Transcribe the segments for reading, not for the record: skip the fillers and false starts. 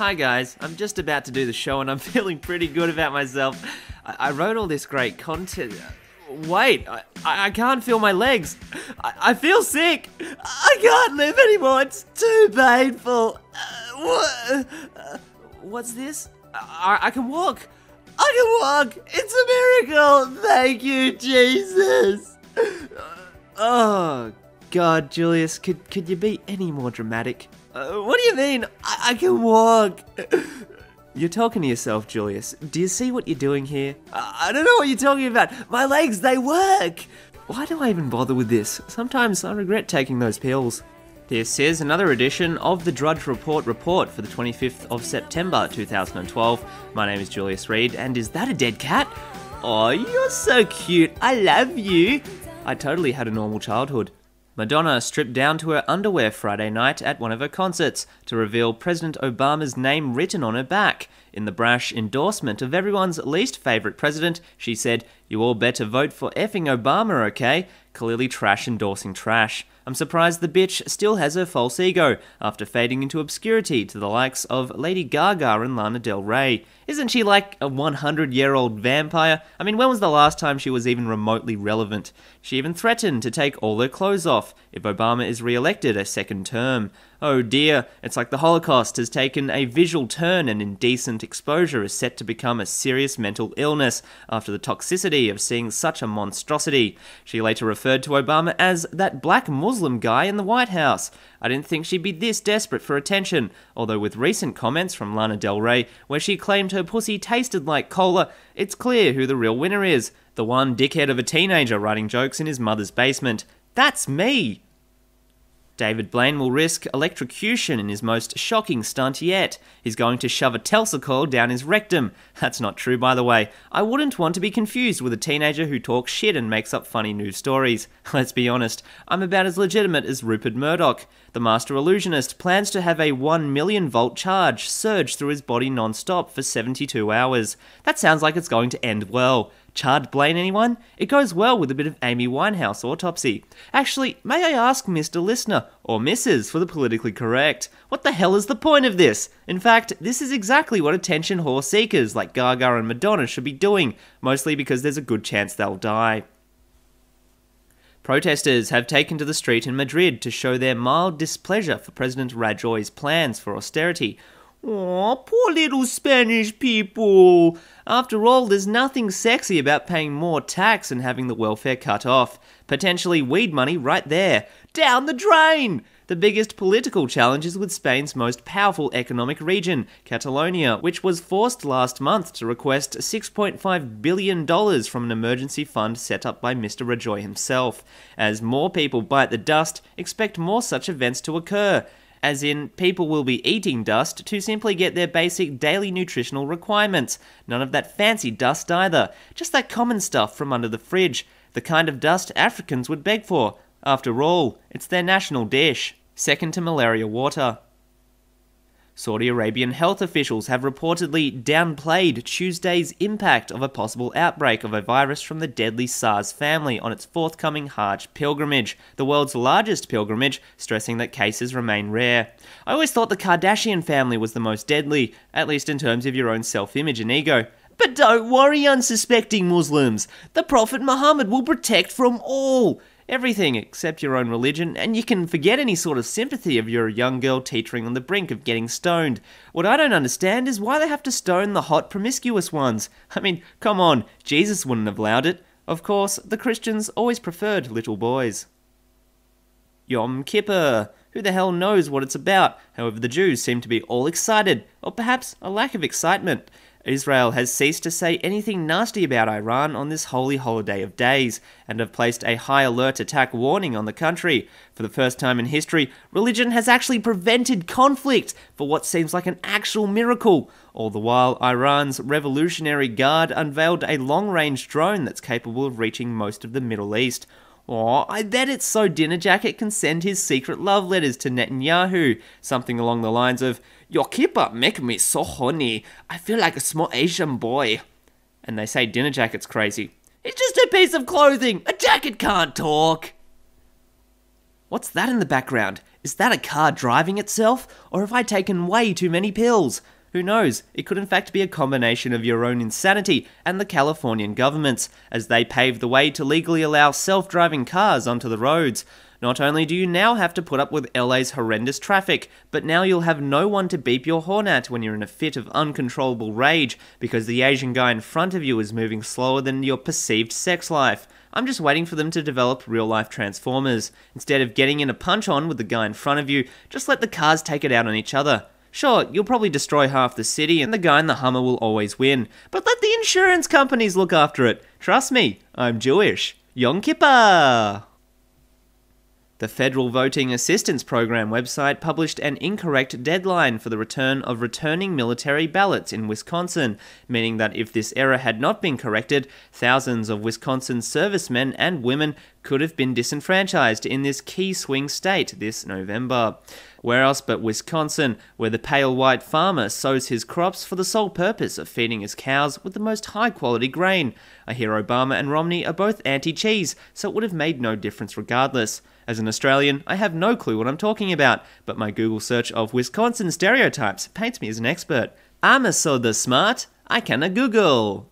Hi guys, I'm just about to do the show and I'm feeling pretty good about myself. I wrote all this great content. Wait, I can't feel my legs. I feel sick. I can't live anymore. It's too painful. What's this? I can walk. I can walk. It's a miracle. Thank you, Jesus. Oh, God, Julius, could you be any more dramatic? What do you mean? I can walk. You're talking to yourself, Julius. Do you see what you're doing here? I don't know what you're talking about. My legs, they work. Why do I even bother with this? Sometimes I regret taking those pills. This is another edition of the Drudge Report for the 25th of September 2012. My name is Julius Reed, and is that a dead cat? Oh, you're so cute. I love you. I totally had a normal childhood. Madonna stripped down to her underwear Friday night at one of her concerts to reveal President Obama's name written on her back. In the brash endorsement of everyone's least favourite president, she said, "You all better vote for effing Obama, okay?" Clearly trash endorsing trash. I'm surprised the bitch still has her false ego after fading into obscurity to the likes of Lady Gaga and Lana Del Rey. Isn't she like a 100-year-old vampire? I mean, when was the last time she was even remotely relevant? She even threatened to take all her clothes off if Obama is re-elected a second term. Oh dear, it's like the Holocaust has taken a visual turn and indecent exposure is set to become a serious mental illness after the toxicity of seeing such a monstrosity. She later referred to Obama as that black Muslim guy in the White House. I didn't think she'd be this desperate for attention, although with recent comments from Lana Del Rey, where she claimed her pussy tasted like cola, it's clear who the real winner is. The one dickhead of a teenager writing jokes in his mother's basement. That's me! David Blaine will risk electrocution in his most shocking stunt yet. He's going to shove a Telsa coil down his rectum. That's not true, by the way. I wouldn't want to be confused with a teenager who talks shit and makes up funny news stories. Let's be honest, I'm about as legitimate as Rupert Murdoch. The master illusionist plans to have a 1 million volt charge surge through his body non-stop for 72 hours. That sounds like it's going to end well. Charge Blaine, anyone? It goes well with a bit of Amy Winehouse autopsy. Actually, may I ask Mr. Listener, or Mrs. for the politically correct, what the hell is the point of this? In fact, this is exactly what attention whore seekers like Gaga and Madonna should be doing, mostly because there's a good chance they'll die. Protesters have taken to the street in Madrid to show their mild displeasure for President Rajoy's plans for austerity. Aw, poor little Spanish people. After all, there's nothing sexy about paying more tax and having the welfare cut off. Potentially weed money right there. Down the drain! The biggest political challenge is with Spain's most powerful economic region, Catalonia, which was forced last month to request $6.5 billion from an emergency fund set up by Mr. Rajoy himself. As more people bite the dust, expect more such events to occur. As in, people will be eating dust to simply get their basic daily nutritional requirements. None of that fancy dust either, just that common stuff from under the fridge, the kind of dust Africans would beg for. After all, it's their national dish, second to malaria water. Saudi Arabian health officials have reportedly downplayed Tuesday's impact of a possible outbreak of a virus from the deadly SARS family on its forthcoming Hajj pilgrimage, the world's largest pilgrimage, stressing that cases remain rare. I always thought the Kardashian family was the most deadly, at least in terms of your own self-image and ego. But don't worry, unsuspecting Muslims. The Prophet Muhammad will protect from all. Everything except your own religion, and you can forget any sort of sympathy if you're a young girl teetering on the brink of getting stoned. What I don't understand is why they have to stone the hot, promiscuous ones. I mean, come on, Jesus wouldn't have allowed it. Of course, the Christians always preferred little boys. Yom Kippur. Who the hell knows what it's about? However, the Jews seem to be all excited, or perhaps a lack of excitement. Israel has ceased to say anything nasty about Iran on this holy holiday of days, and have placed a high alert attack warning on the country. For the first time in history, religion has actually prevented conflict, for what seems like an actual miracle. All the while, Iran's Revolutionary Guard unveiled a long-range drone that's capable of reaching most of the Middle East. Aw, I bet it's so Dinner Jacket can send his secret love letters to Netanyahu. Something along the lines of, "Your kippah make me so horny. I feel like a small Asian boy." And they say Dinner Jacket's crazy. It's just a piece of clothing. A jacket can't talk. What's that in the background? Is that a car driving itself? Or have I taken way too many pills? Who knows? It could in fact be a combination of your own insanity and the Californian government's, as they paved the way to legally allow self-driving cars onto the roads. Not only do you now have to put up with LA's horrendous traffic, but now you'll have no one to beep your horn at when you're in a fit of uncontrollable rage because the Asian guy in front of you is moving slower than your perceived sex life. I'm just waiting for them to develop real-life Transformers. Instead of getting in a punch-on with the guy in front of you, just let the cars take it out on each other. Sure, you'll probably destroy half the city and the guy in the Hummer will always win, but let the insurance companies look after it. Trust me, I'm Jewish. Yom Kippur! The Federal Voting Assistance Program website published an incorrect deadline for the return of returning military ballots in Wisconsin, meaning that if this error had not been corrected, thousands of Wisconsin servicemen and women could have been disenfranchised in this key swing state this November. Where else but Wisconsin, where the pale white farmer sows his crops for the sole purpose of feeding his cows with the most high-quality grain. I hear Obama and Romney are both anti-cheese, so it would have made no difference regardless. As an Australian, I have no clue what I'm talking about, but my Google search of Wisconsin stereotypes paints me as an expert. I'm a so the smart, I canna Google.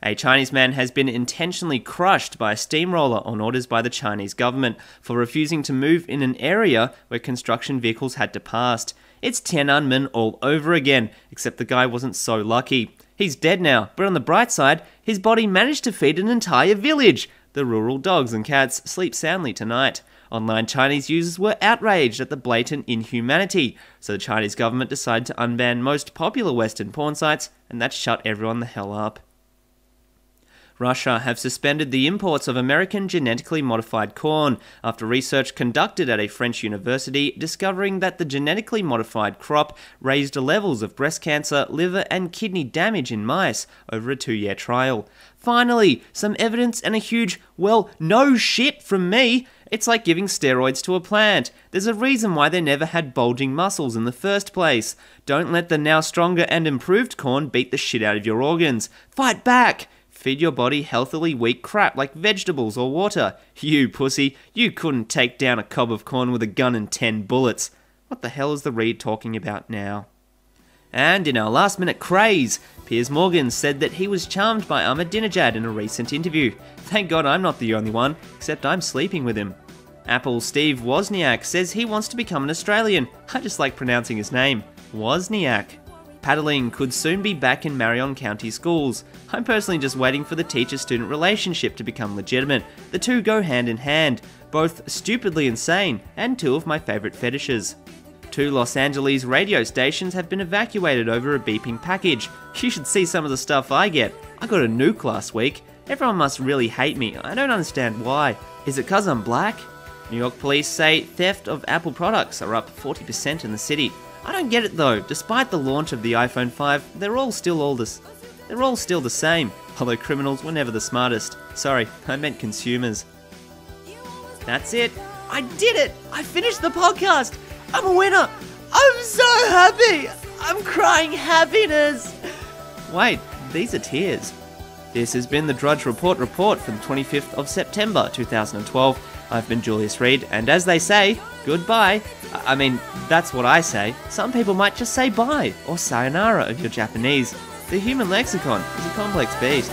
A Chinese man has been intentionally crushed by a steamroller on orders by the Chinese government for refusing to move in an area where construction vehicles had to pass. It's Tiananmen all over again, except the guy wasn't so lucky. He's dead now, but on the bright side, his body managed to feed an entire village. The rural dogs and cats sleep soundly tonight. Online Chinese users were outraged at the blatant inhumanity, so the Chinese government decided to unban most popular Western porn sites, and that shut everyone the hell up. Russia have suspended the imports of American genetically modified corn after research conducted at a French university discovering that the genetically modified crop raised levels of breast cancer, liver and kidney damage in mice over a 2-year trial. Finally, some evidence and a huge, well, no shit from me. It's like giving steroids to a plant. There's a reason why they never had bulging muscles in the first place. Don't let the now stronger and improved corn beat the shit out of your organs. Fight back! Feed your body healthily weak crap like vegetables or water. You pussy, you couldn't take down a cob of corn with a gun and 10 bullets. What the hell is the Reed talking about now? And in our last minute craze, Piers Morgan said that he was charmed by Ahmadinejad in a recent interview. Thank God I'm not the only one, except I'm sleeping with him. Apple's Steve Wozniak says he wants to become an Australian. I just like pronouncing his name, Wozniak. Paddling could soon be back in Marion County schools. I'm personally just waiting for the teacher-student relationship to become legitimate. The two go hand in hand, both stupidly insane, and two of my favourite fetishes. 2 Los Angeles radio stations have been evacuated over a beeping package. You should see some of the stuff I get. I got a nuke last week. Everyone must really hate me. I don't understand why. Is it 'cause I'm black? New York police say theft of Apple products are up 40% in the city. I don't get it though. Despite the launch of the iPhone 5, they're all still the same. Although criminals were never the smartest. Sorry, I meant consumers. That's it. I did it. I finished the podcast. I'm a winner. I'm so happy. I'm crying happiness. Wait, these are tears. This has been the Drudge Report for the 25th of September 2012. I've been Julius Reed, and as they say, goodbye. I mean, that's what I say. Some people might just say bye, or sayonara if you're Japanese. The human lexicon is a complex beast.